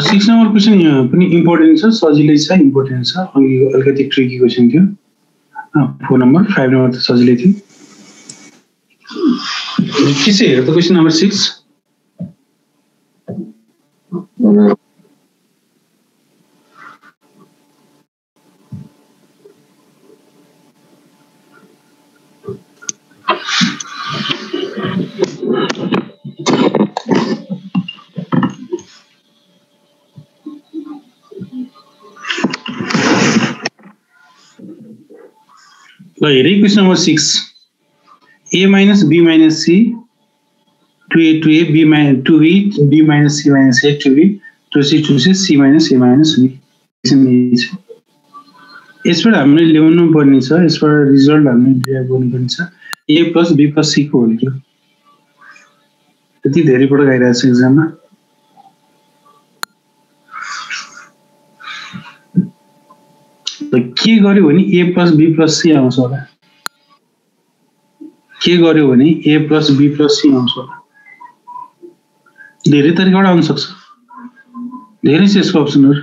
6 number question पनि important छ, सजिलै छ, इम्पोर्टेन्ट छ। अघि अलिकति ट्रिकी क्वेसन थियो। 4 नम्बर, 5 नम्बर त सजिलै थियो। के छ हेर त क्वेसन नम्बर 6। ल हेरे question number 6 a minus b minus c 2a b minus 2b b minus c minus a 2b 2c 2c c minus a minus b यसबाट हामीले ल्याउनु पर्ने छ, यसबाट रिजल्ट हामीले ड्राइभ गर्नु पर्ने छ a plus b plus c को होल क्युब। त्यति धेरै पटक आइरहेको छ एक्जाममा। के गर्यो भने a plus b plus c आउँछ होला। के गर्यो भने a plus b plus c आउँछ होला। धेरै तरिकाबाट आउन सक्छ, धेरै छ यसको अप्सनहरु।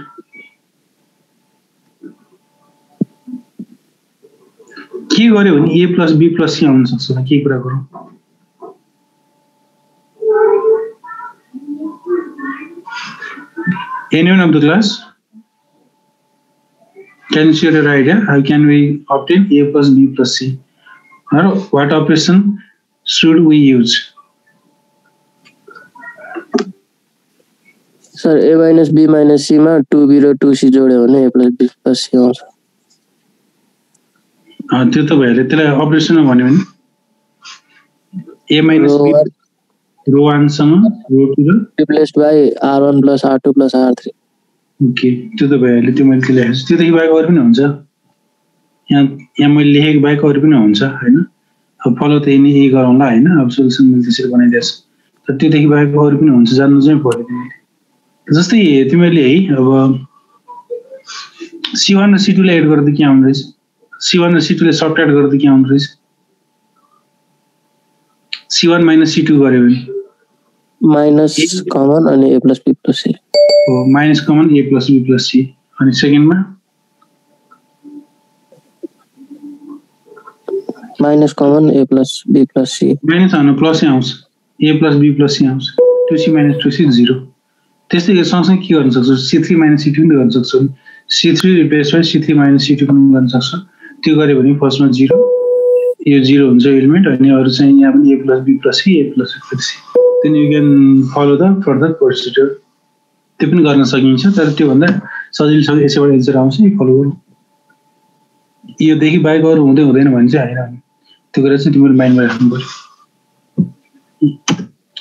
के गर्यो भने a plus b plus c आउन सक्छ होला। के कुरा गरौँ? Anyone of the class? Can you share your idea? How can we obtain a plus b plus c? Or what operation should we use? Sir, a minus b minus c मा 2b र 2c जोड्यो भने a plus b plus c आउँछ। त्यो त भइहाल्यो। त्यसलाई अपरेसनमा भन्यो भने a minus b रो 1 सँग row 2 replaced by r1 plus r2 plus r3। Okay, त्यो त भइहाल्यो। त्यो मैले लेखेको छु। त्योदेखि बाहेक अरू पनि हुन्छ। यहाँ मैले लेखेको बाहेक अरू पनि हुन्छ हैन। अब फलो त यही नै गरौँला हैन। अब सोलुसन मैले त्यसरी बनाइदिएको छु। तर त्योदेखि बाहेक अरू पनि हुन्छ, जान्नु चाहिँ पर्यो तिमीले। जस्तै तिमीले है अब c1 र c2 लाई एड गर्दा के आउँछ? c1 र c2 लाई सबट्र्याक्ट गर्दा के आउँछ? c1 - c2 गर्यो भने माइनस कमन अनि a plus b plus c। हो, minus common a plus b plus c। अनि सेकेन्डमा minus common a plus b plus c। Minus हाल्नु प्लसै आउँछ, a plus b plus c आउँछ। 2c - 2c 0। त्यस्तै गरी सँगसँगै के गर्न सक्छौ? c3 - c2 पनि गर्न सक्छौ। c3 replace by c3 - c2 पनि गर्न सक्छौ। त्यो गर्यो भने फर्स्टमा 0, यो 0 हुन्छ एलिमेन्ट। अनि अरु चाहिँ यहाँ पनि a plus b plus c, a plus b plus c। then you can follow the further procedure। त्यो पनि गर्न सकिन्छ, तर त्यो भन्दा सजिलो छ यसैबाट एन्सर आउँछ। यो फलो गरौँ। यो देखि बाहेक अरु हुँदैन भने चाहिँ हैन। त्यो कुरा चाहिँ तिमीले माइन्डमा राख्नु पर्यो।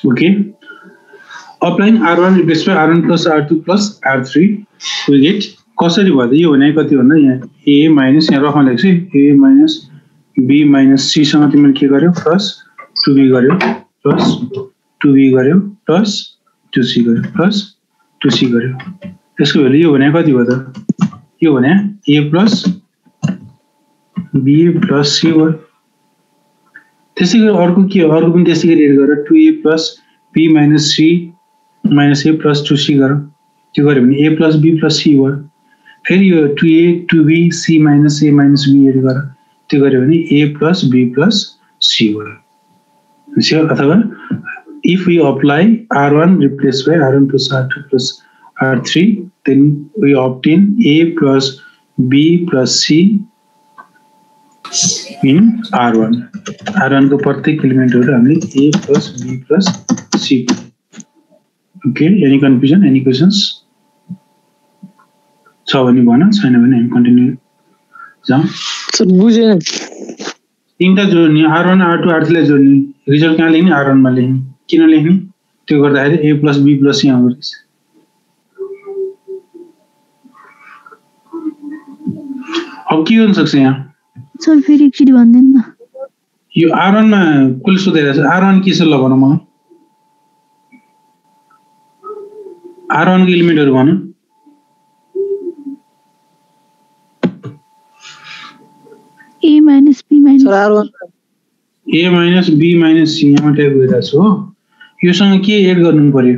Okay, applying r1 replaced by r1 plus r2 plus r3 we get कसरी भयो? यो भने कति भन्दा यहाँ a minus यहाँ रफमा लेख्छु a minus b minus c सँग तिमीले के गर्यो? प्लस 2b गर्यो, प्लस 2b गर्यो, प्लस 2c गर्यो, प्लस 2c गर्यो। त्यसको भ्यालु यो भने कति भयो त? यो भने a plus b plus c भयो। त्यसै गरी अर्को के हो? अर्को पनि त्यसै गरी एड गरेर 2a plus b minus c minus a plus 2c गरौँ। त्यो गर्यो भने a plus b plus c भयो। फेरि यो 2a 2b c minus a minus b add गर। त्यो गर्यो भने a plus b plus c भयो। अथवा if we apply r1 replaced by r1 plus r2 plus r3 then we obtain a plus b plus c in r1 को प्रत्येक एलिमेन्टहरु हामीले a plus b plus c। Okay, any confusion, any questions? छ भने भन, छैन भने हामी continue जाउँ। सर बुझेन। तीनटा जोड्ने r1 r2 r3 लाई जोड्ने, रिजल्ट कहाँ लेख्ने? r1 मा लेख्ने। किन लेख्ने? त्यो गर्दाखेरि a plus b plus c आउँछ। अब के गर्न सक्छ यहाँ? सर फेरि एकचोटी भन्दैन न। यो r1 मा कुल सोधेको छ। r1 के छ ल भन मलाई। r1 को एलिमेन्टहरु भन। a minus b minus sir r1 a minus b minus c यहाँ टाइप गरिरहेको छु हो। योसँग के एड गर्नु पर्यो?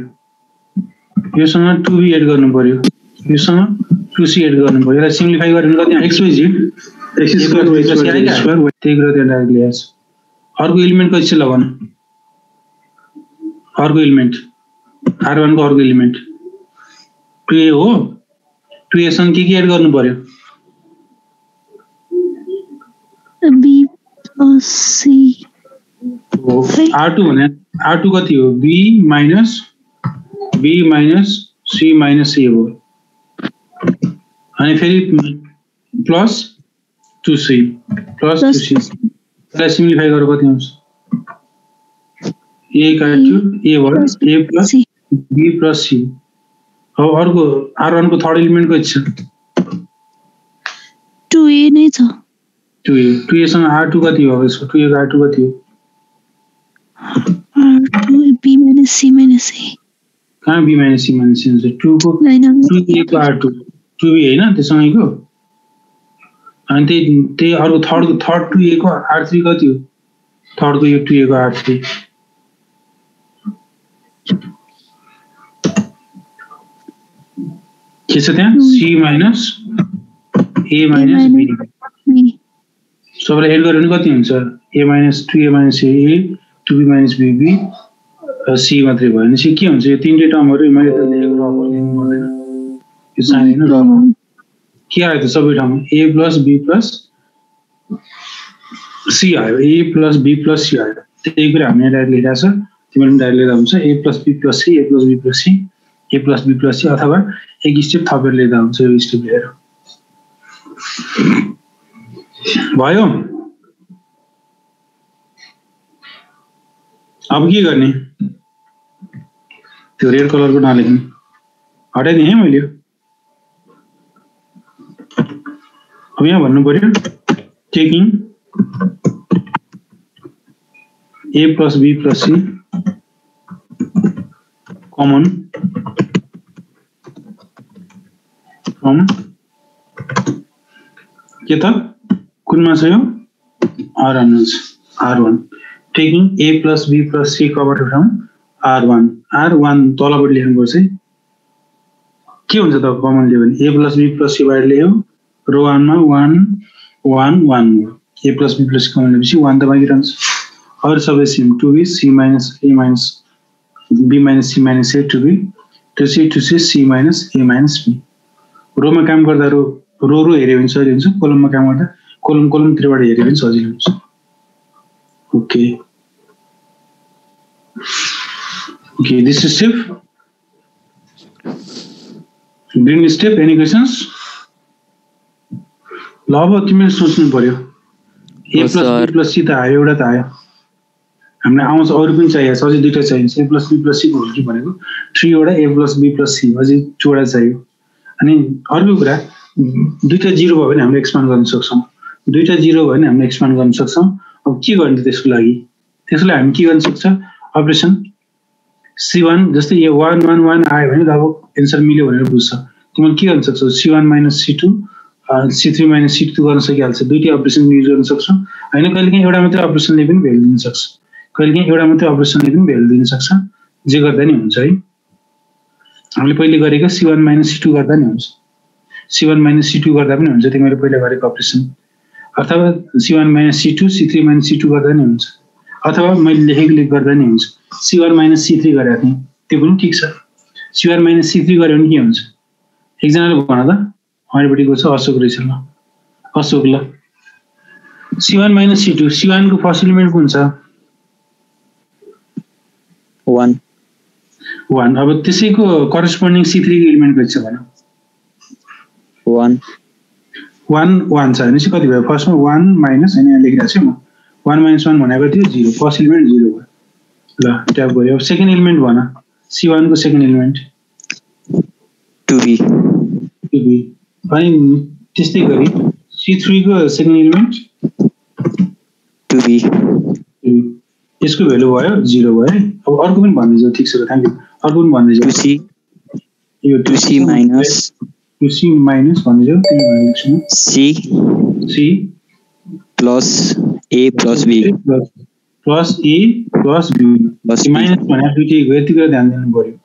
योसँग 2b एड गर्नु पर्यो, योसँग 2c एड गर्नु पर्यो। यसलाई सिम्प्लिफाई गरेर कति x/z x² y² त्यही कुरा त्यहाँ डाइरेक्ट ल्याएछ। अर्को एलिमेन्ट कति छ ल भन, अर्को एलिमेन्ट R1 को अर्को एलिमेन्ट 2a हो, 2a सँग के एड गर्नु पर्यो, b plus c R2 भने R2 कति हो, b minus c minus a हो, अनि फेरि प्लस 2c यसलाई सिम्प्लिफाई गरेर कति आउँछ, a काट्यो a भयो, a plus b plus c। अब अर्को R1 को थर्ड एलिमेन्ट कति छ, 2a नै छ, 2a सँग R2 कति हो, यसको 2a को R2 कति हो, r2 b minus c minus a कहाँ b minus c minus c हुन्छ, 2 को 2a को R2 2b हैन त्यससँगैको, अनि त्यही अर्को थर्ड 2a को R3 कति हो, थर्ड को यो 2a को R3 के छ त्यहाँ, c minus a minus b सबैलाई एड गर्यो भने कति हुन्छ, a minus 2a minus a 2b minus bb c मात्रै भयो भने के हुन्छ, यो तीनटै टर्महरु मैले त लेखेको रफर लेख्नु पर्दैन, यो सानो रफ के आयो त सबै ठाउँमा a plus b plus c आयो, a plus b plus c आयो, त्यही कुरा हामीले डाइरेक्ट लेखेको छ, तिमीले पनि डाइरेक्ट लेख्दा हुन्छ a plus b plus c a plus b plus c a plus b plus c, अथवा एक स्टेप थपेर लेख्दा हुन्छ यो स्टेप लिएर भयो। अब के गर्ने, त्यो रेड कलरको नलेख्ने हटाइदिएँ है मैले। अब यहाँ भन्नु पर्यो taking a plus b plus c common from के त कुनमा छ यो R1 taking a plus b plus c cover from R1 तलबाट लेख्नुपर्छ है, के हुन्छ त कमन लियो भने a plus b plus c बाहिर ल्यायो, रो 1 मा 1 1 1 a plus b plus c common लिएपछि 1 त बाँकी रहन्छ, अरु सबै same 2b c minus a minus b minus c minus a 2b 2c 2c c minus a minus b। Roma काम गर्दा रो हेर्यो भने सजिलो हुन्छ, कोलममा काम गर्दा कोलमतिरबाट हेर्यो भने सजिलो हुन्छ। Okay this is step green step. Any questions? ल अब तिमीले सोच्नु पर्यो, a plus b plus c त आयो, एउटा त आयो, हामीलाई आउँछ अरु पनि चाहियो, अझै दुईटा चाहिन्छ, a plus b plus c को होल के भनेको 3 वटा a plus b plus c, अझै 2 वटा चाहियो। अनि अर्को कुरा दुईटा 0 भयो भने हामीले एक्सपान्ड गर्न सक्छौं, दुईटा 0 भयो भने हामीले एक्सपान्ड गर्न सक्छौं। अब के गर्ने त्यसको लागि हामी के गर्न सक्छ, अपरेसन c1 जस्तै यो 1 1 1 आयो भने अब एन्सर मिल्यो भनेर बुझ्छ, तिमीले के गर्न सक्छौ, c1 c2 c3 c2 गर्न सकिहाल्छ, दुईटै अपरेसन युज गर्न सक्छौ हैन। कहिलेकाहीँ एउटा मात्रै अपरेसनले पनि भ्यालु दिन सक्छ, कहिलेकाहीँ एउटा मात्रै अपरेसनले पनि भ्यालु दिन सक्छ, जे गर्दा नि हुन्छ है। हामीले पहिले गरेको c1 c2 गर्दा नि हुन्छ, c1 c2 गर्दा पनि हुन्छ तिमीले पहिले गरेको अपरेसन, अथवा c1 c2 c3 c2 गर्दा नि हुन्छ, अथवा मैले लेखेको गर्दा नि हुन्छ, c1 c3 गरेको थिएँ त्यो पनि ठीक छ, c1 c3 गर्यो भने के हुन्छ, एकजनाले भन त, अगाडिपट्टिको छ अशोक रहेछ, ल अशोक, ल c1 c2 c1 को फर्स्ट एलिमेन्ट कुन छ, 1 1। अब त्यसैको करेस्पोन्डिङ c3 को एलिमेन्ट कति छ भन, 1 1 छ भनेपछि कति भयो, फर्स्टमा 1 माइनस हैन, यहाँ लेखिरहेको छु म 1 - 1 भनेको थियो 0, फर्स्ट एलिमेन्ट 0 भयो, ल ट्याप गर्यो। अब सेकेन्ड एलिमेन्ट भन, c1 को सेकेन्ड एलिमेन्ट 2b, अनि त्यस्तै गरी c3 को सेकेन्ड एलिमेन्ट 2b, यसको भ्यालु भयो 0 भयो है। अब अर्को पनि भन्दै जाऊ, ठीक छ, थ्यांक यू, अर्को पनि भन्दै जाऊ, 2c यो 2c माइनस भन्दै जाऊ, तिमी भनेको c plus a plus b plus a plus b, minus भने दुईटै गयो, यति कुरा ध्यान दिनु पर्यो।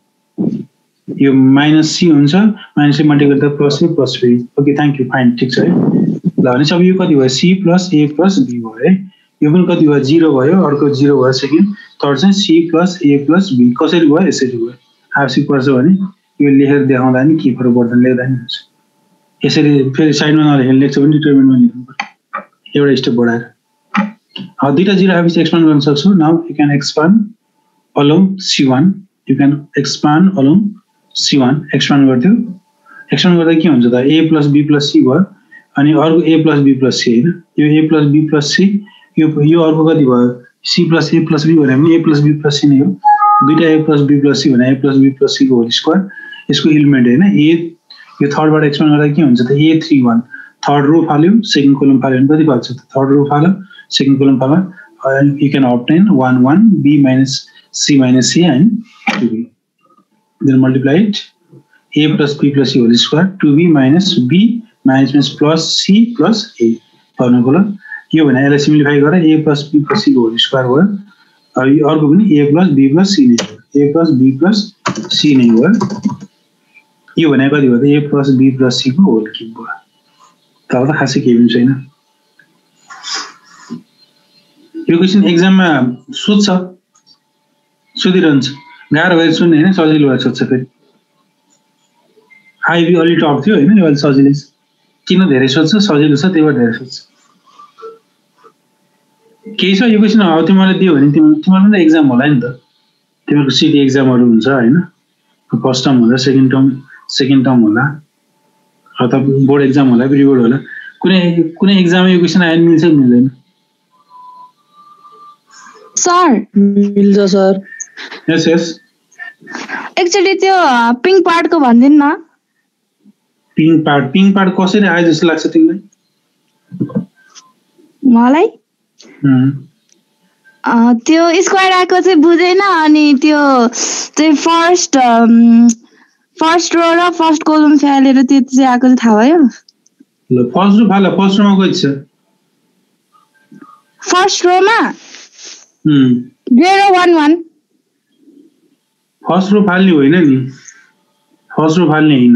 यो माइनस सी हुन्छ, माइनस सी मल्टिप्लाई गर्दा plus A plus B. Okay thank you, fine, ठिक छ है। ल भनेपछि अब यो कति भयो, C plus A plus B भयो है। यो पनि कति भयो, 0 भयो, अर्को 0 भयो सेकेन्ड, थर्ड चाहिँ C plus A plus B. कसरी भयो, यसरी भयो। आवश्यक पर्छ भने यो लेखेर देखाउँदा नि के फरक पर्दैन, लेख्दा नि हुन्छ। यसरी फेरि साइडमा नलेखेर लेख्छ भने डिटरमिनेन्टमा लेख्नु पर्यो, एउटा स्टेप बढाएर। दुईटा 0 आएपछि एक्सपान्ड गर्न सक्छु। Now you can expand along C1, you can expand along C1। Expand गरिदियो, एक्सपान्ड गर्दा के हुन्छ त, A plus B plus C भयो, अनि अर्को A plus B plus C होइन। यो A plus B plus C, यो अर्को कति भयो, C plus A plus B भने पनि A plus B plus C नै हो। दुईटा A plus B plus C भने A plus B plus C को होल स्क्वायर, यसको इलिमेन्ट होइन। यो थर्डबाट एक्सपान्ड गर्दा के हुन्छ त, A31 थर्ड रो फाल्यो, सेकेन्ड कोलम फाल्यो भने कति फाल्छ त, थर्ड रो फाल्यो, सेकेन्ड कोलम फाल्यो, you can obtain 1 1 b minus c minus a and 2b. Then multiply it, a plus b plus c whole square, 2b minus b minus plus c plus a formula Cola. यो भने यसलाई simplify गरेर a plus b plus c को whole square भयो। अब यो अर्को पनि a plus b plus c नै हो, a plus b plus c नै हो। यो भने कति भयो त, a plus b plus c को होल क्युब भयो। तब त खासै केही पनि छैन। यो क्वेसन एक्जाममा सोध्छ, सोधिरहन्छ, गाह्रो भएर सोध्ने होइन, सजिलो भएर सोध्छ। फेरि आइबी अलि टप थियो होइन, यो अलि सजिलो छ। किन धेरै सोध्छ, सजिलो छ त्यही भएर धेरै सोध्छ। केही छ यो क्वेसन अब तिमीलाई दियो भने तिमीलाई पनि एक्जाम होला नि त, तिमीहरूको सिटी एक्जामहरू हुन्छ होइन, फर्स्ट टर्म होला, सेकेन्ड टर्म होला, अथवा बोर्ड एक्जाम होला, प्री बोर्ड होला, कुनै एक्जाममा यो क्वेसन आयो मिल्छ मिल्दैन? सर मिल्छ सर। यस यस, एक्चुअली त्यो पिङ्क पार्टको भनिदिनु न। पिङ्क पार्ट कसरी आयो जस्तो लाग्छ तिमीलाई? मलाई त्यो स्क्वायर आएको चाहिँ बुझेन, अनि त्यो चाहिँ फर्स्ट रो र फर्स्ट कोलम फालेर त्यति चाहिँ आएको चाहिँ थाहा भयो। ल फर्स्ट रो फाल, फर्स्ट रोमा कति छ? फर्स्ट रोमा 0 1 1। फर्स्ट रो फाल्ने होइन नि, फर्स्ट रो फाल्ने होइन,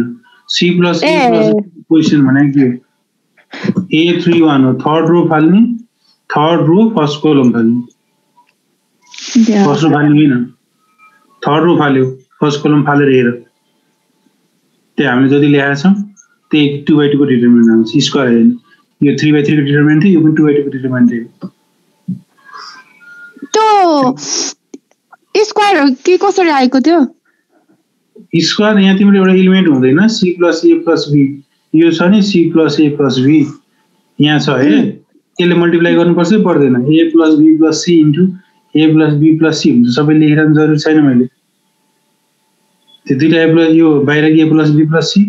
C plus A plus position भनेको के हो, A31 हो, थर्ड रो फाल्ने, थर्ड रो फर्स्ट कोलम फाल्ने। फर्स्ट रो फाल्ने होइन, थर्ड रो फाल्यो, फर्स्ट कोलम फालेर हेर, त्यही हामीले जति ल्याएका छौँ त्यही 2/2 को डिटरमिनेन्ट आउँछ, स्क्वायर होइन। यो 3/3 को डिटरमिनेन्ट थियो, यो पनि 2/2 को डिटरमिनेन्ट थियो। त्यो स्क्वायर के कसरी आएको थियो? स्क्वायर यहाँ तिम्रो एउटा इलिमेन्ट हुँदैन, C plus A plus B, यो छ नि C plus A plus B यहाँ छ है, त्यसले मल्टिप्लाई गर्नुपर्छ कि पर्दैन? A plus B plus C into A plus B plus C हुन्छ, सबै लेखेर जरुरी छैन। मैले त्यो दुईटा ए प्लस, यो बाहिर A plus B plus C,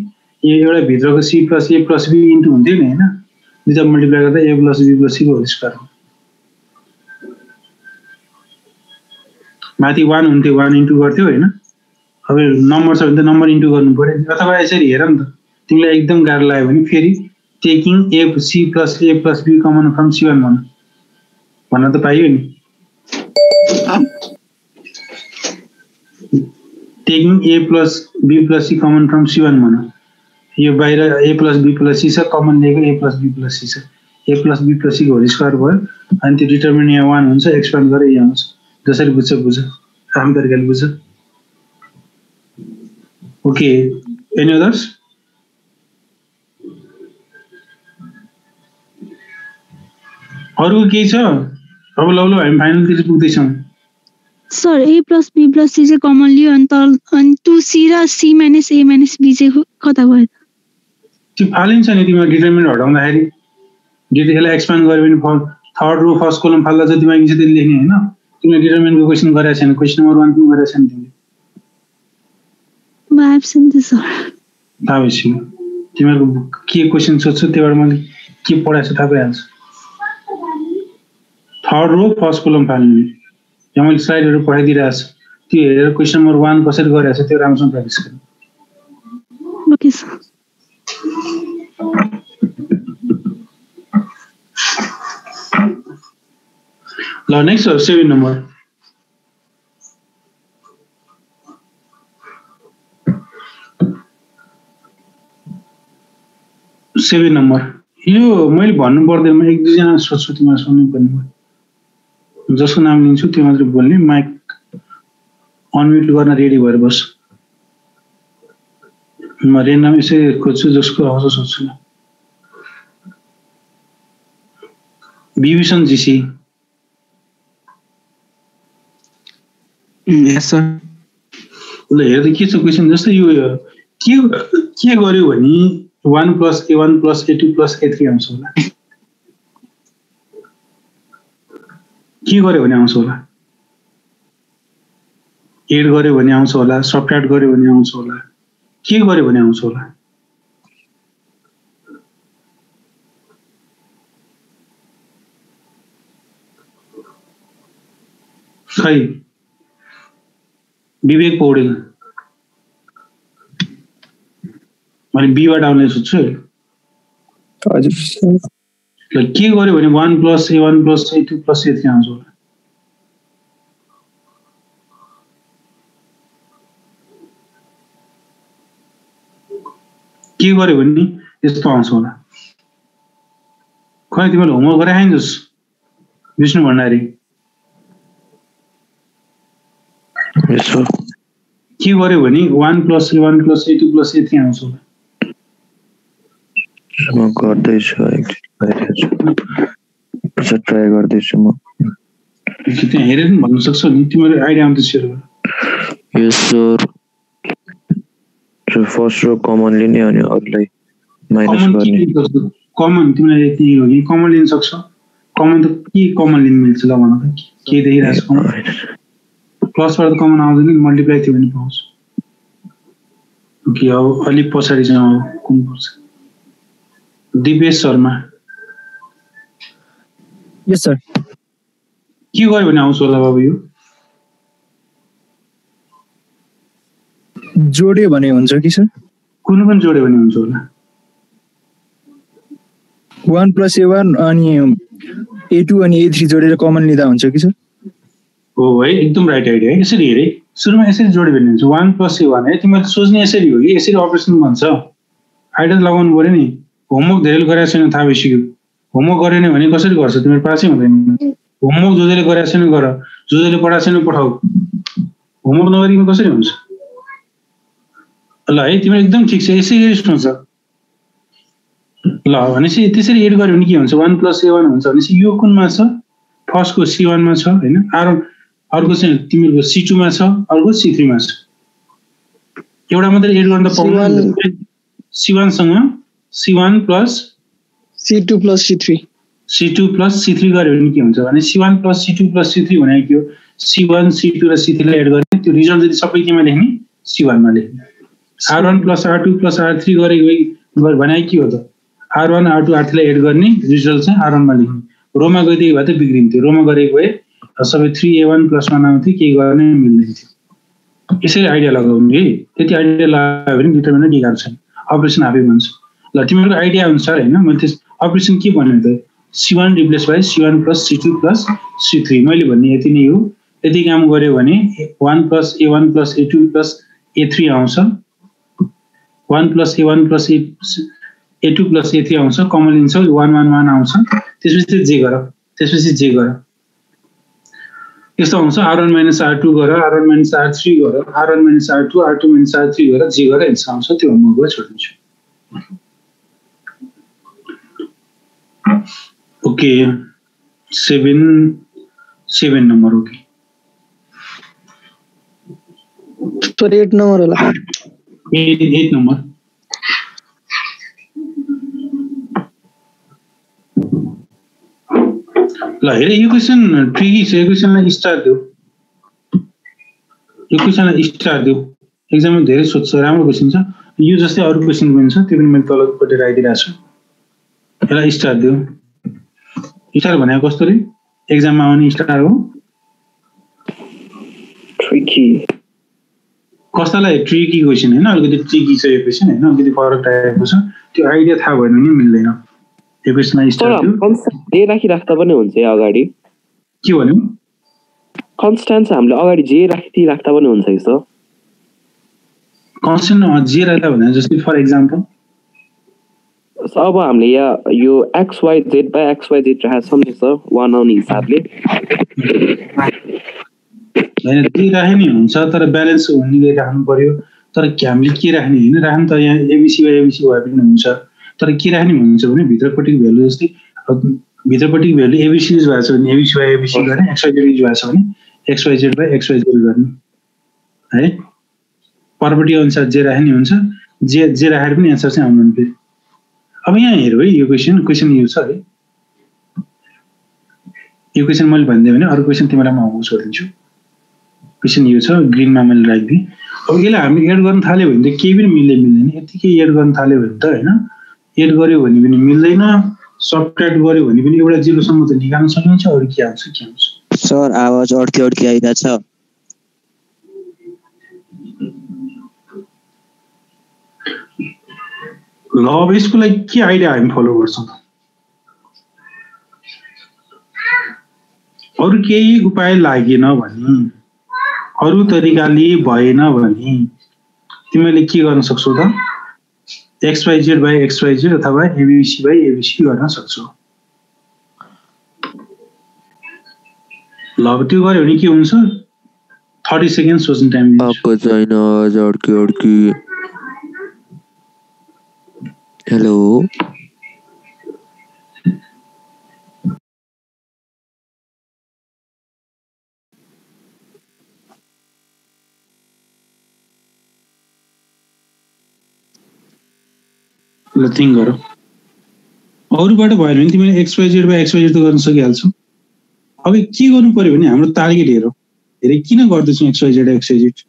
यो एउटा भित्रको C plus A plus B into हुन्थ्यो नि होइन, दुईटा मल्टिप्लाई गर्दा A plus B plus C को होल स्क्वायर हो। माथि 1 हुन्थ्यो, 1 इन्टु गर्थ्यो होइन, अब नम्बर छ भने त नम्बर इन्टु गर्नु पर्यो। अथवा यसरी हेर नि त, तिमीलाई एकदम गाह्रो लाग्यो भने फेरि taking A C plus A plus B common from C1 भन्न त पाइयो नि। Taking A plus B plus C common from C1 भन, यो बाहिर A plus B plus C छ, कमन लिएको A plus B plus C छ, A plus B plus C को होल स्क्वायर भयो, अनि त्यो डिटरमिनेन्ट यहाँ 1 हुन्छ, एक्सपान्ड गरेर यहाँ आउँछ। जसरी बुझ्छ बुझ, राम्रो तरिकाले बुझ। Okay, any others? अरू केही छ? अब लौ हामी फाइनलतिर पुग्दैछौँ। Sir A plus B plus C चाहिँ कमन लियो अनि 2c र c minus a minus b चाहिँ कता गयो? त्यो फालिन्छ नि, तिमीलाई डिटरमिनेन्ट हटाउँदाखेरि यसलाई एक्सपान्ड गर्यो भने थर्ड रो फर्स्ट कोलम फाल्दा जति मागिन्छ त्यति लेख्ने होइन। तिमीले डिटरमिनेन्टको क्वेसन गरेको छैन, क्वेसन नम्बर 1 पनि गरेको छैन तिमीले। म एब्सेन्ट सर। थाहा भइसक्यो, तिमीहरूको के क्वेसन सोध्छु त्यहीबाट मैले के पढाएको छु थाहा पाइहाल्छ। थर्ड रो फर्स्ट कोलम फाल्ने, यहाँ मैले स्लाइडहरू पठाइदिइरहेको छु, त्यो हेरेर क्वेसन नम्बर 1 कसरी गरिरहेको छ त्यो राम्रोसँग प्र्याक्टिस गर्नु। Okay sir. ल नेक्स्ट 7 नम्बर। 7 नम्बर यो मैले भन्नु पर्दैन म एक दुईजना सोध्छु तिमीलाई सुन्नु पर्ने भयो जसको नाम लिन्छु त्यो मात्रै बोल्ने माइक अनम्युट गर्न रेडी भएर बस म रेन्डम यसरी खोज्छु जसको आउँछ सोध्छु विभीषण जीसी यस सर ल हेर्दा के छ क्वेसन जस्तै यो के गर्यो भने 1 + a1 + a2 + a3 आउँछ होला के गर्यो भने आउँछ होला एड गर्यो भने आउँछ होला सबट्र्याक्ट गर्यो भने आउँछ होला के गर्यो भने आउँछ होला खै विवेक पौडेल मैले बीबाट आउने सोध्छु हजुर ल के गर्यो भने 1 + a1 + a2 + a3 आउँछ होला के गर्यो भने यस्तो आउँछ होला खै तिमीले होमवर्क गरे आइन्छस् विष्णु भण्डारी के गर्यो भने 1 + a1 + a2 + a3 आउँछ होला म गर्दैछु ट्राई गर्दैछु म त्यहाँ हेरेर पनि भन्न सक्छौ नि तिम्रो आइडिया आउँछ सेयर गर यस सर फर्स्ट रो कमन लिने अनि अरूलाई माइनस गर्ने कमन तिमीलाई यति हो कि कमन लिन सक्छ कमन त के कमन लिन मिल्छ ल भन त के देखिरहेको छ प्लसबाट कमन आउँदैन मल्टिप्लाई थियो भने पाउँछ ओके अब अलिक पछाडि चाहिँ अब कुन पर्छ दिपेश शर्मा यस सर के गर्यो भने आउँछ होला बाबु यो जोड्यो भने हुन्छ कि सर कुन पनि जोड्यो भने हुन्छ होला 1 + a1 अनि a2 अनि a3 जोडेर कमन लिँदा हुन्छ कि सर हो है एकदम राइट आइडिया है यसरी हेरे सुरुमा यसरी जोड्यो भने हुन्छ 1 + a1 है तिमीले सोच्ने यसरी हो कि यसरी अपरेसन भन्छ आइडिया लगाउनु पर्यो नि होमवर्क धेरै गरेको छैन थाहा भइसक्यो होमवर्क गरेन भने कसरी गर्छ तिमीहरू पासै हुँदैन होमवर्क जो जसले गरेको छैन गर जो जसले पढाएको छैन पठाऊ होमवर्क नगरिकन कसरी हुन्छ ल है तिमीहरू एकदम ठिक छ यसरी सोच ल भनेपछि त्यसरी एड गर्यो भने के हुन्छ 1 + a1 हुन्छ भनेपछि यो कुनमा छ फर्स्टको c1 मा छ हैन अर्को चाहिँ तिमीहरूको c2 मा छ अर्को c3 मा छ एउटा मात्रै एड गर्न त पाउँदैन c1 सँग c1 + c2 + c3 c2 + c3 गर्यो भने के हुन्छ भने c1 + c2 + c3 भनेको के हो c1 c2 र c3 लाई एड गर्ने त्यो रिजल्ट जति सबै केमा लेख्ने c1 मा लेख्ने r1 + r2 + r3 गरेको भने के हो त r1 r2 r3 लाई एड गर्ने रिजल्ट चाहिँ r1 मा लेख्ने रोमा गइदिएको भए त बिग्रिन्थ्यो रोमा गरेको भए सबै 3a1 + 1 आउँथ्यो केही गर्ने मिल्दैन थियो यसरी आइडिया लगाउनु है त्यति आइडिया लगायो भने डिटरमिनेन्ट के गाह्रो छैन अपरेसन आफै भन्छ ल तिमीहरूको आइडिया अनुसार हैन मैले त्यस अपरेसन के भन्नु त c1 replace by c1 + c2 + c3 मैले भन्ने यति नै हो यति काम गर्यो भने 1 + a1 + a2 + a3 आउँछ 1 + a1 + a2 + a3 आउँछ कमन लिन्छ 1 1 1 आउँछ त्यसपछि जे गर यस्तो आउँछ r1 - r2 गर r1 - r3 गर r1 - r2 r2 - r3 गर जे गर एन्सर आउँछ त्यो होमवर्कमा छोडिदिन्छु ओके 7 नम्बर ओके तो 8 नम्बर होला 8 नम्बर ल हेरे यो क्वेसन ट्रिकी छ यो क्वेसनलाई स्टार देऊ यो क्वेसनलाई स्टार देऊ एक्जाममा धेरै सोध्छ राम्रो क्वेसन छ यो जस्तै अरू क्वेसन पनि छ त्यो पनि मैले तलपट्टि राखिदिरहेको छु यसलाई स्टार देऊ स्टार भनेको कस्तो रे एक्जाममा आउने स्टार हो ट्रिकी कस्तालाई ट्रिकी क्वेसन हैन अलिकति ट्रिकी छ यो क्वेसन हैन अलिकति फरक टाइपको छ त्यो आइडिया थाहा भएन भने मिल्दैन यो क्वेसनलाई स्टार देऊ जे राखिराख्दा पनि हुन्छ अगाडि के भन्नु कन्स्ट्यान्ट हामीले अगाडि जे राख्दा पनि हुन्छ यस्तो कन्स्ट्यान्ट जे राख्दा भने जस्तै फर एक्जाम्पल So अब हामीले यहाँ यो XYZ by XYZ राखेको छौँ नि सर 1 आउने हिसाबले हैन ती राखे नि हुन्छ तर ब्यालेन्स हुने गरी राख्नु पर्यो तर हामीले के राख्ने हैन राख्नु त यहाँ ABC by ABC भए पनि हुन्छ तर के राख्ने हुन्छ भने भित्रपट्टिको भ्यालु जस्तै भित्रपट्टिको भ्यालु ABC युज भएको छ भने ABC by ABC गर्ने XYZ युज भएको छ भने XYZ by XYZ गर्ने है प्रपर्टी अनुसार जे राख्ने हुन्छ जे राखेर पनि एन्सर चाहिँ आउनु फेरि अब यहाँ हेरौ है यो क्वेशन यो छ है यो क्वेशन मैले भन्दै भने अरु क्वेशन तिमीलाई म आउँछु सोधिन्छु क्वेशन यो छ ग्रीनमा मैले राख्दिए अब यसलाई हामी एड गर्न थाल्यो भने त केही पनि मिल्दैन यतिकै एड गर्न थाल्यो भने त हैन एड गर्यो भने पनि मिल्दैन सबट्र्याक्ट गर्यो भने पनि एउटा जिरो सम्म त निकाल्न सकिन्छ अरु के आउँछ सर आवाज अड्की आइराछ ल अब यसको लागि के आइडिया हामी फलो गर्छौं अरु केही उपाय लागेन भने अरु तरिकाले भएन भने तिमीले के गर्न सक्छौ त XYZ by XYZ अथवा ABC by ABC गर्न सक्छौ ल अब त्यो गर्यो भने के हुन्छ 30 सेकेन्ड सोच्ने टाइम दिन्छु आपको छैन अड्की हेलो ल थिंक गरौ अरुबाट भयो भने तिमीले XYZ by XYZ त गर्न सकिहाल्छौ अब के गर्नु पर्यो भने हाम्रो टार्गेट हेरौ किन गर्दैछौ XYZ XYZ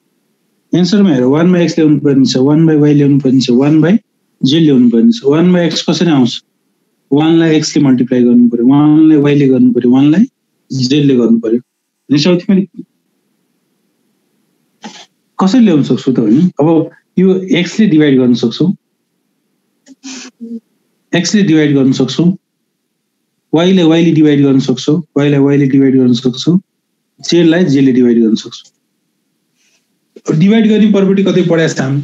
एन्सरमा हेरौ 1 by x ल्याउनु पर्ने छ 1 by y ल्याउनु पर्ने छ 1 by z ल्याउनु पर्ने छ 1 by x कसरी आउँछ 1 लाई x ले मल्टिप्लाई गर्नु पर्यो 1 लाई y ले गर्नु पर्यो 1 लाई z ले गर्नु पर्यो निश्चय तिमीले कसरी ल्याउन सक्छौ त भने अब यो x ले डिवाइड गर्न सक्छौ x ले डिवाइड गर्न सक्छौ y ले y ले डिवाइड गर्न सक्छौ y लाई y ले डिवाइड गर्न सक्छौ z लाई z ले डिवाइड गर्न सक्छौ डिवाइड गर्ने प्रपर्टी कतै पढाएछ हामी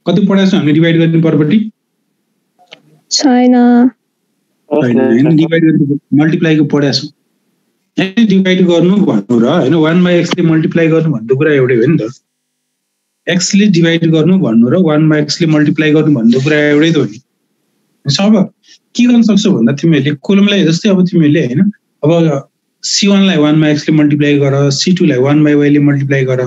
कति पढाएछ हामीले डिवाइड गर्ने प्रपर्टी छैन हैन डिवाइड गर्ने मल्टिप्लाई को पढाएछ डिवाइड गर्नु भन्नु र हैन 1 by x ले मल्टिप्लाई गर्नु भन्ने कुरा एउटै हो नि त x ले डिवाइड गर्नु भन्नु र 1 by x ले मल्टिप्लाई गर्नु भन्ने कुरा एउटै त हो नि सब के गर्न सक्छौ भन्दा तिमीले कोलमलाई जस्तै अब तिमीले हैन अब C1 लाई 1 by x ले मल्टिप्लाई गर C2 लाई 1 by y ले मल्टिप्लाई गर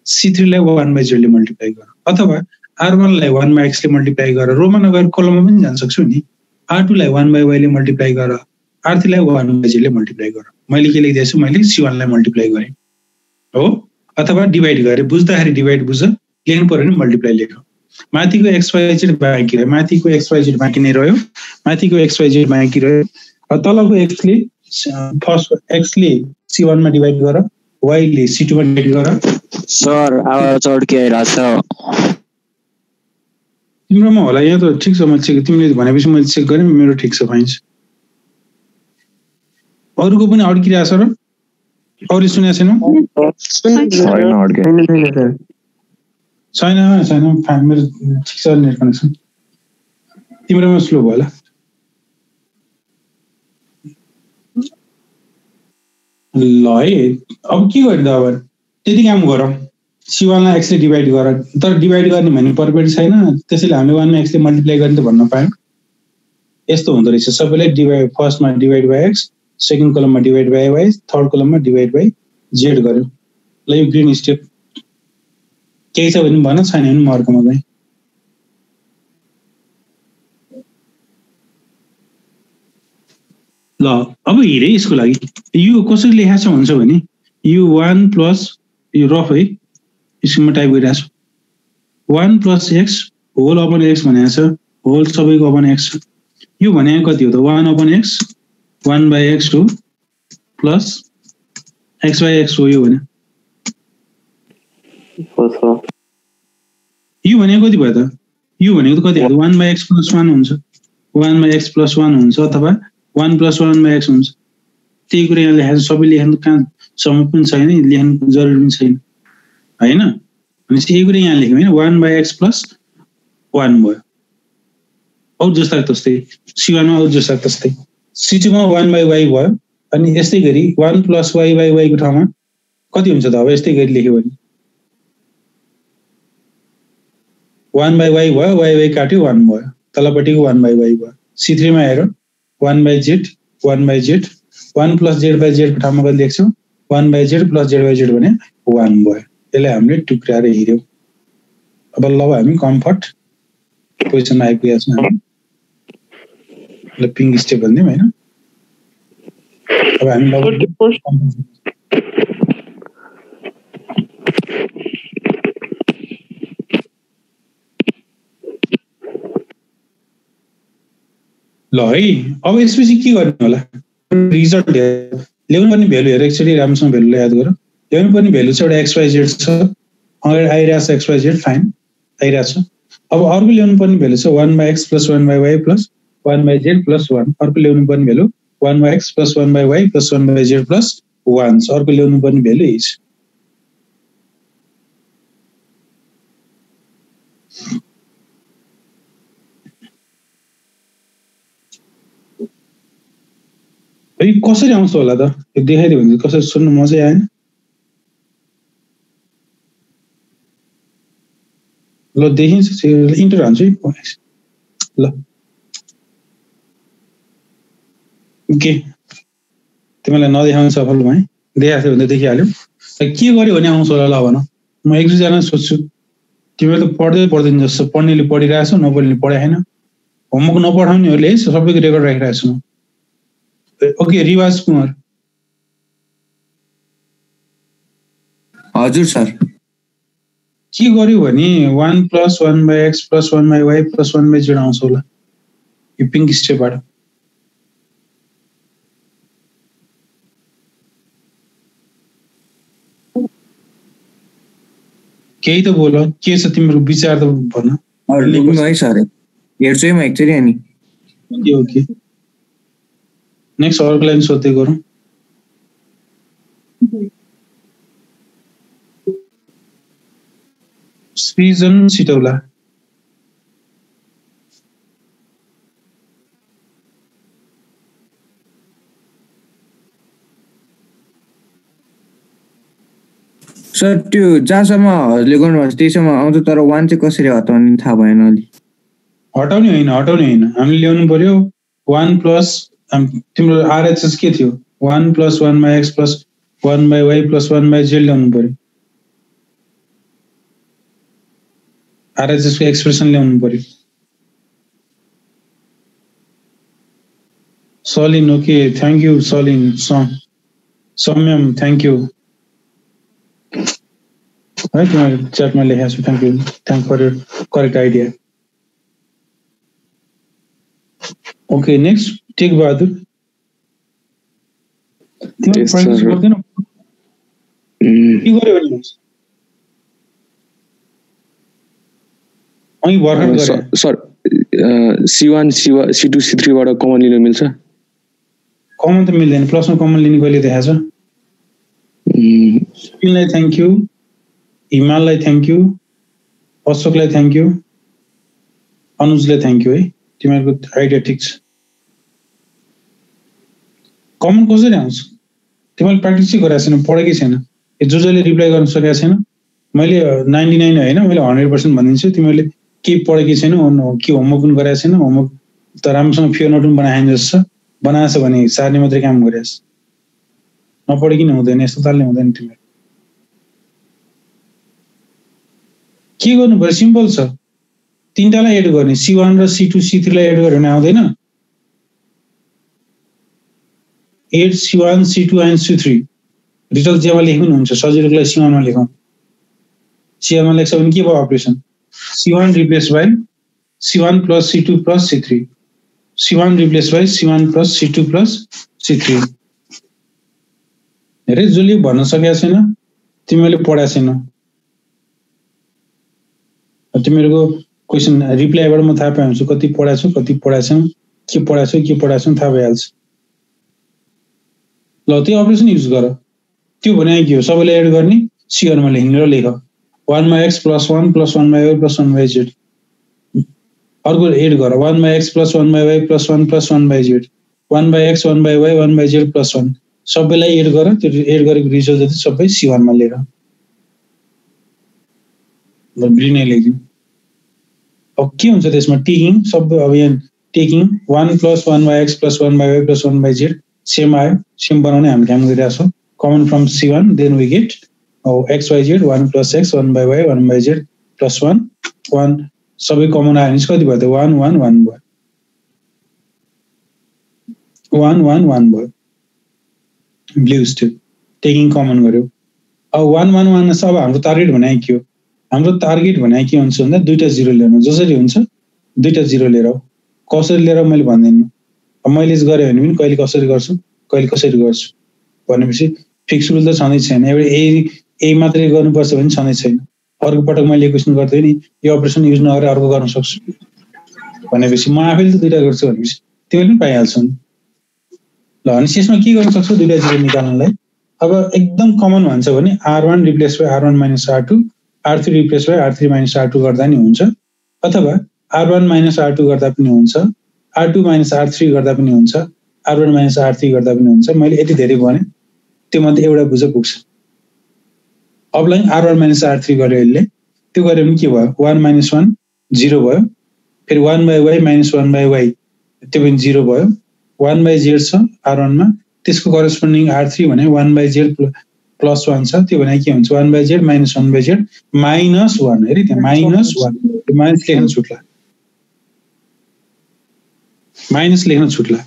C3 लाई 1 by z ले मल्टिप्लाई गर अथवा R1 लाई 1 by x ले मल्टिप्लाई गर रोमा नगएर कोलममा पनि जान सक्छौ नि R2 लाई 1 by y ले मल्टिप्लाई गर R3 लाई 1 by z ले मल्टिप्लाई गर मैले के लेख्दै छु मैले C1 लाई मल्टिप्लाई गरे हो अथवा डिवाइड गरे बुझ्दाखेरि डिवाइड बुझ लेख्नु पर्यो नि मल्टिप्लाई लेख माथिको XYZ बाँकी रह्यो माथिको XYZ बाँकी नै रह्यो माथिको XYZ बाँकी रह्यो तलको x ले फर्स्ट x ले C1 मा डिवाइड गर y ले C2 मा डिवाइड गर सर आवाज अड्की आइराछ तिम्रोमा होला यहाँ त ठीक छ मैले चेक तिमीले भनेपछि मैले चेक गरे मेरो ठीक छ फाइन अरुको पनि अड्किरहेछ र अरु सुनेको छैन छैन फाइन मेरो ठीक छ नेट कनेक्सन तिम्रोमा स्लो भयो होला ल है अब के गर्ने त अब त्यति काम गरौँ C1 लाई x ले डिवाइड गर तर डिवाइड गर्ने भन्ने प्रपर्टी छैन त्यसैले हामीले 1 मा x ले मल्टिप्लाई गर्ने त भन्न पायौं यस्तो हुँदो रहेछ सबैले डिवाइड फर्स्टमा डिवाइड बाइ x सेकेन्ड कलममा डिवाइड बाइ y थर्ड कलममा डिवाइड बाइ z गर्यो ल यो ग्रीन स्टेप केही छ भने भन छैन भने म अर्कोमा गएँ ल अब हेरे यसको लागि यो कसरी लेखा छ भन्छ भने यो 1 प्लस यो रफ है यसमा टाइप गरिरहेको छु 1 plus x whole upon x भनेको छ होल सबैको अपन x यो भनेको कति हो त 1 अपन x 1 by x हो प्लस x by x हो यो भने यो भनेको कति भयो त यो भनेको त कति हो 1 by x plus 1 हुन्छ 1 by x plus 1 हुन्छ अथवा 1 plus 1 by x हुन्छ त्यही कुरा यहाँ लेखेको सबै लेख्नु कहाँ सम्म पनि छैन लेख्नु जरुरी पनि छैन हैन भनेपछि यही कुरा यहाँ लेख्यौ हैन 1 by x plus 1 भयो औ जस्ता तस्तै C1 मा औ जस्ता तस्तै C2 मा 1 by y भयो अनि यस्तै गरी 1 plus y by y को ठाउँमा कति हुन्छ त अब यस्तै गरी लेख्यो भने 1 by y भयो y काट्यो 1 भयो तलपट्टिको 1 by y भयो C3 मा हेरौँ 1 by z 1 by z 1 plus z by z को ठाउँमा कति लेख्छौँ 1 by z plus z by z भने 1 भयो यसलाई हामीले टुक्राएर हेर्यौं अब ल हामी कम्फर्ट पोजिसन आइपुगेका छौँ हामी ल पिङ स्टेप भन्दियौँ हैन अब हामी ल है अब यसपछि के गर्ने होला रिजल्ट ल्याउनु पर्ने भ्यालु हेर एकचोटी राम्रोसँग भ्यालुलाई याद गर ल्याउनु पर्ने भ्यालु चाहिँ एउटा xyz छ अगाडि आइरहेछ xyz फाइन आइरहेछ अब अर्को ल्याउनु पर्ने भ्यालु छ 1 by x plus 1 by y plus 1 by z plus 1 अर्को ल्याउनु पर्ने value 1 by x plus 1 by y plus 1 by z plus 1 अर्को ल्याउनु पर्ने भ्यालु यही छ है कसरी आउँछ होला त यो देखाइदियो भने कसरी सुन्नु मजै आएन ल देखिन्छ इन्टर हान्छु है ल के तिमीलाई नदेखाउनु सफल भएँ देखाएको थियो भने देखिहाल्यौ के गर्यो भने आउँछ होला ल भन म एक दुईजना सोध्छु तिमीले त पढ्दैन जस्तो पढ्नेले पढिरहेछौ नपढ्नेले पढाएन होमवर्क नपढाउनेहरूले सबैको रेकर्ड राखिरहेको छु ओके रिवाज कुमार हजुर सर के गर्यो भने 1 plus 1 by x plus 1 by y plus 1 by z आउँछ होला यो पिङ्क स्टेपबाट केही त बोल के छ तिम्रो विचार त भन लेख्नु है सर हेर्छु है म एकचोटि अनि ओके ओके नेक्स्ट अर्को लाइन सोध्दै गरौँ सृजन सिटौला सर त्यो जहाँसम्म हजुरले गर्नुभएको त्यहीसम्म आउँछ तर 1 चाहिँ कसरी हटाउने थाहा भएन अलि हटाउने होइन हामीले ल्याउनु पर्यो 1 plus तिम्रो RHS के थियो 1 plus 1 by x plus 1 by y plus 1 by z ल्याउनु पर्यो RHS को एक्सप्रेसन ल्याउनु पर्यो Salin okay thank you Salin Samyam thank you है तिमीले च्याटमा लेखेको छु thank for your correct idea okay next Tek Bahadur तिमीले प्र्याक्टिस गर्दैन के गर्यो भने अनि भर्खर गरे सर C1 C2 C3 बाट कमन लिन मिल्छ कमन त मिल्दैन प्लसमा कमन लिने कहिले देखाछ सुनिललाई थ्याङ्क यू हिमाललाई थ्याङ्क यू अशोकलाई थ्याङ्क यू अनुजलाई थ्याङ्क यू है तिमीहरूको आइडिया ठिक छ कमन कसरी आउँछ तिमीले प्र्याक्टिसै गरेको छैन पढेकै छैन जो जसले रिप्लाई गर्न सकेको छैन मैले 99 होइन मैले 100% भनिदिन्छु तिमीले के पढेकै छैन के होमवर्क पनि गरेको छैन होमवर्क त राम्रोसँग फियर नोट पनि बनाएन जस्तो बनाएछ भने सार्ने मात्रै काम गरेछ नपढेकिन हुँदैन यस्तो तालले हुँदैन तिमीले के गर्नु पर्यो सिम्पल छ तीनटालाई एड गर्ने C1 र C2 C3 लाई एड गर्यो भने आउँदैन add C1 C2 and C3 result जेमा लेख्नु हुन्छ सजिलोको लागि C1 मा लेखौँ C1 मा लेख्छ भने के भयो operation C1 replace by C1 plus C2 plus C3 C1 replace by C1 plus C2 plus C3 हेरे जसले भन्न सकेको छैन तिमीले पढाएको छैन तिमीहरूको क्वेसन रिप्लाईबाट म थाहा पाउँछु कति पढाएको छु कति पढाएको छैन के पढाएको छु थाहा भइहाल्छ ल त्यो अपरेसन युज गर त्यो भने के हो सबैले एड गर्ने C1 मा लेख्ने र लेख 1 by x plus 1 plus 1 by y plus 1 by z अर्को एड गर 1/x + 1/y + 1 + 1/z 1/x 1/y 1/z + 1 सबैलाई एड गर। त्यो एड गरेको रिजल्ट जति सबै C1 मा लेख। ग्रीन लेख्दिनु। अब के हुन्छ त्यसमा टेकिङ सबै अब यहाँ taking 1 + 1/x + 1/y + 1/z same आयो। सेम बनाउने हामी काम गरिरहेको छौँ। Common from C1 then we get xyz 1 + x 1/y 1/z + 1 1 सबै कमन आयो भने कति भयो त 1 1 1 भयो 1 1 1 भयो। ब्लू स्टिल टेकिङ कमन गर्यो। अब 1 1 1 सब हाम्रो टार्गेट भने के हो? हाम्रो टार्गेट भने के हुन्छ भन्दा दुईटा जिरो ल्याउनु। जसरी हुन्छ दुईटा जिरो लिएर कसरी लिएर मैले भन्दिनँ। अब मैले गरे भने पनि कहिले कसरी गर्छु कहिले कसरी गर्छु भनेपछि फिक्स रुल त छँदै छैन। एउटा ए मात्रै गर्नुपर्छ भने छँदै छैन। अर्को पटक मैले क्वेसन गर्दै नि यो अपरेसन युज नगरेर अर्को गर्न सक्छु भनेपछि म आफैले त दुईटा गर्छु भनेपछि तिमीले पनि पाइहाल्छौ नि। ल अनि यसमा के गर्न सक्छौ दुईटा जिरो निकाल्नलाई। अब एकदम कमन भन्छ भने R1 replace by R1 - R2 R3 replace by R3 - R2 गर्दा नि हुन्छ अथवा R1 - R2 गर्दा पनि हुन्छ R2 - R3 गर्दा पनि हुन्छ R1 - R3 गर्दा पनि हुन्छ। मैले यति धेरै भने त्यो मध्ये एउटा बुझ पुग्छ। अबलाई R1 - R3 गर्यो यसले त्यो गर्यो भने के भयो 1 - 1 0 भयो। फेरि 1/y - 1/y त्यो पनि 0 भयो। 1/z छ R1 मा त्यसको करेस्पोन्डिङ R3 भने 1/z + 1 छ। त्यो भने के हुन्छ 1/z - 1/z -1 हेरि त्यहाँ -1 माइनस लेख्न छुट्ला माइनस लेख्न छुट्ला।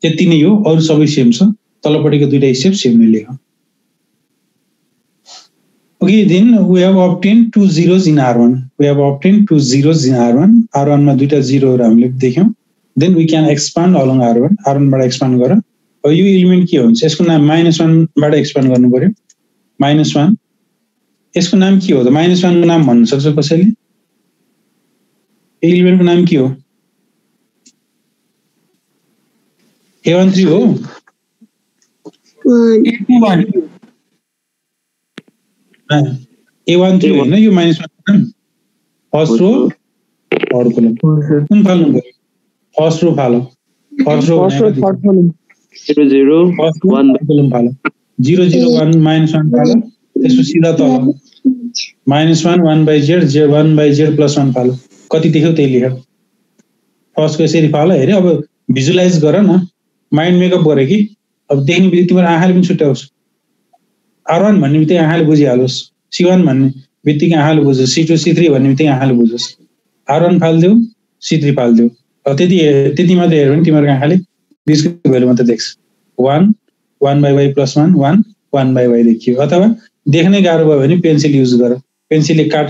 त्यति नै हो। अरु सबै सेम छ। तलपट्टिको दुईटा स्टेप सेम नै लेख। Okay, then we have obtained 2 zeros in R1. We have obtained 2 zeros in R1. R1 मा दुईटा जिरोहरु हामीले देख्यौं। Then we can expand along R1. R1 बाट एक्सपान्ड गर। अब यो एलिमेन्ट के हुन्छ? यसको नाम -1 बाट एक्सपान्ड गर्नु पर्यो। -1 यसको नाम के हो त? -1 को नाम भन्न सक्छ कसैले? एलिमेन्टको नाम के हो? A13 हो? A21 A13 होइन यो -1 फर्स्ट रो थर्ड कलम कुन फाल्नु पर्यो? फर्स्ट रो फालो। फर्स्ट रो 0 1 कलम फालो 0 0 1 -1 फालो। त्यसको सिधा तल -1 1/z j 1/z + 1 फालो। कति देख्यौ त्यही लेख। फर्स्टको यसरी फालो। हेरे अब भिजुअलाइज गर न। माइन्ड मेकअप गरे कि अब देख्ने बित्तिकै तिम्रो आँखाले पनि छुट्याउँछ। R1 भन्ने बित्तिकै आँखाले बुझिहालोस्। C1 भन्ने बित्तिकै आँखाले बुझोस्। C2 C3 भन्ने बित्तिकै आँखाले बुझोस्। R1 फाल्देऊ C3 फाल्देऊ। अब त्यति मात्रै हेर्यो भने तिम्रो आँखाले 20 को भ्यालु मात्रै देख्छ। 1 1/y + 1 1 1/y देखियो। अथवा देख्नै गाह्रो भयो भने पेन्सिल युज गर। पेन्सिलले काट।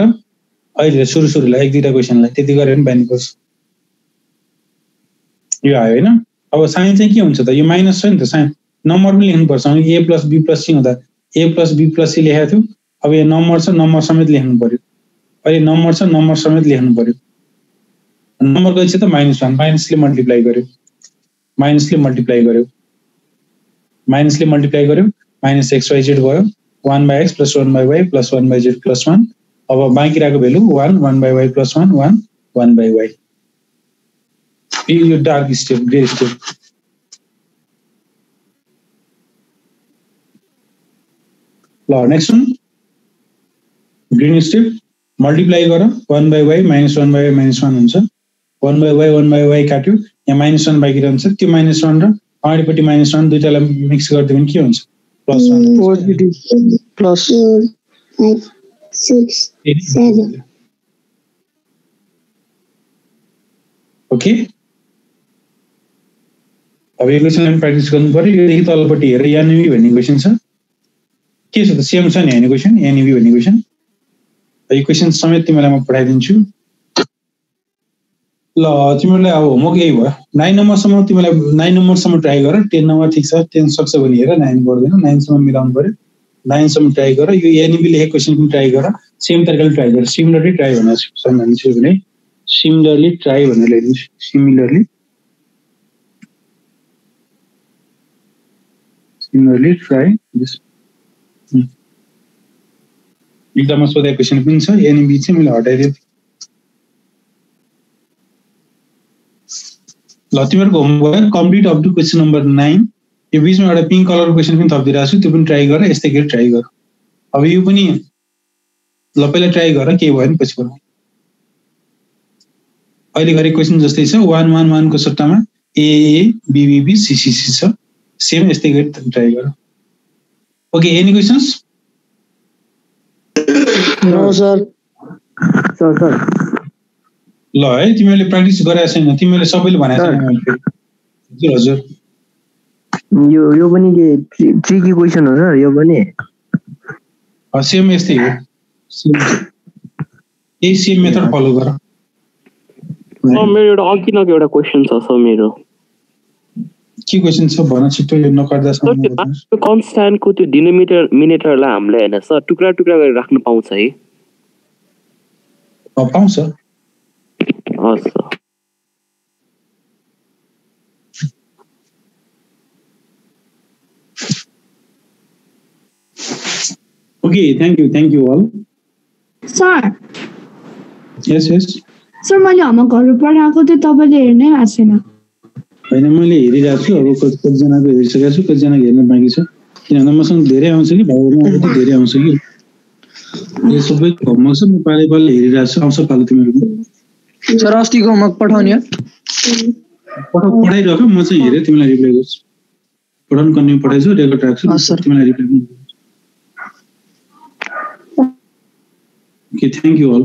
अहिले सुरुलाई एक दुईटा क्वेशनलाई त्यति गरे पनि बानी पर्छ। यो आयो हैन। अब साइन चाहिँ के हुन्छ त? यो माइनस छ नि त। साइन नम्बर पनि लेख्नु पर्छ। अनि a + b + c हुँदा a + b + c लेखेको थियो। अब यो नम्बर छ नम्बर समेत लेख्नु पर्यो। अहिले नम्बर छ नम्बर समेत लेख्नु पर्यो। नम्बर कति छ त? -1 माइनसले मल्टिप्लाई गर्यो। माइनसले मल्टिप्लाई गर्यो -xyz भयो 1/x + 1/y + 1/z + 1। अब बाँकी रहेको भ्यालु 1 1/y + 1 1 1/y। यो डार्क स्टेप ग्रे स्टेप। ल next one green step multiply गर 1/y - 1/y - 1 हुन्छ। 1/y 1/y काट्यो। यहाँ -1 बाँकी रहन्छ। त्यो -1 र अगाडिपट्टि -1 दुईटालाई मिक्स गर्दियो भने के हुन्छ? +1 पोजिटिभ प्लस 5 6 7 ओके। अब यो क्वेसन प्र्याक्टिस गर्नु पर्यो। योदेखि तलपट्टि हेर एनइभी भन्ने क्वेसन छ। के छ त? सेम छ नि हैन क्वेसन एनइभी भन्ने क्वेसन। यो क्वेसन समेत तिमीलाई म पठाइदिन्छु। ल तिमीलाई अब होमवर्क यही भयो। 9 नम्बरसम्म तिमीलाई 9 नम्बरसम्म ट्राई गर। 10 नम्बर ठीक छ। 10 सक्छ भने हेर 9 पर्दैन। 9 सम्म मिलाउनु पर्यो। 9 सम्म ट्राई गर। यो एनइभी लेखेको क्वेसन पनि ट्राई गर। सेम तरिकाले ट्राई गर। सिमिलरली ट्राई भन्छु भने सिमिलरली ट्राई भनेर लेख्दिन्छु। Similarly try this. एक्जाममा सोधेको क्वेसन पनि छ। एनइभी चाहिँ मैले हटाइदिएँ। ल तिमीहरूको homework complete up to question number 9 यो बीचमा एउटा पिङ्क कलरको क्वेसन पनि थपिदिरहेको छु त्यो पनि ट्राई गर यस्तै गरी ट्राई गर अब यो पनि ल पहिला ट्राई गर के भयो नि पछि गरौँ अहिले गरेको क्वेसन जस्तै छ 1 1 1 को सट्टामा A B B B C C C छ सेम यस्तै गरी ट्राई गर okay any questions no sir sir ल है तिमीहरूले प्र्याक्टिस गराएको छैन तिमीहरूले सबैले भनेको छैन हजुर हजुर यो पनि के ट्रिकी क्वेशन हो सर यो पनि सेम यस्तै हो यही सेम मेथड फलो गर मेरो एउटा अघि नको एउटा क्वेसन छ सर मेरो के क्वेसन छ भन छिटो यो नकाट्दासम्म कन्स्ट्यान्टको त्यो डिनोमिनेटरलाई हामीले हैन सर टुक्रा टुक्रा गरेर राख्न पाउँछ है पाउँछ हस् sir okay thank you all sir yes sir मैले होमवर्कहरु पढाएको थियो तपाईले हेर्नै भएको छैन हैन मैले हेरिरहेको छु अब कतिजनाको हेरिसकेको छु कतिजना हेर्न बाँकी छ किनभने मसँग धेरै आउँछ कि भाइहरुमा धेरै आउँछ कि यो सबै होमवर्क छ म पाले हेरिरहेको छु आउँछ पालो तिमीहरुको सर अस्तिको होमवर्क पठाउने पढाइरह म चाहिँ हेरे तिमीलाई रिप्लाई गर्छु पढाउन कन्टिन्यू पठाइछु रेकर्ड राख्छु तिमीलाई रिप्लाई गर्छु ओके थ्यांक यू ऑल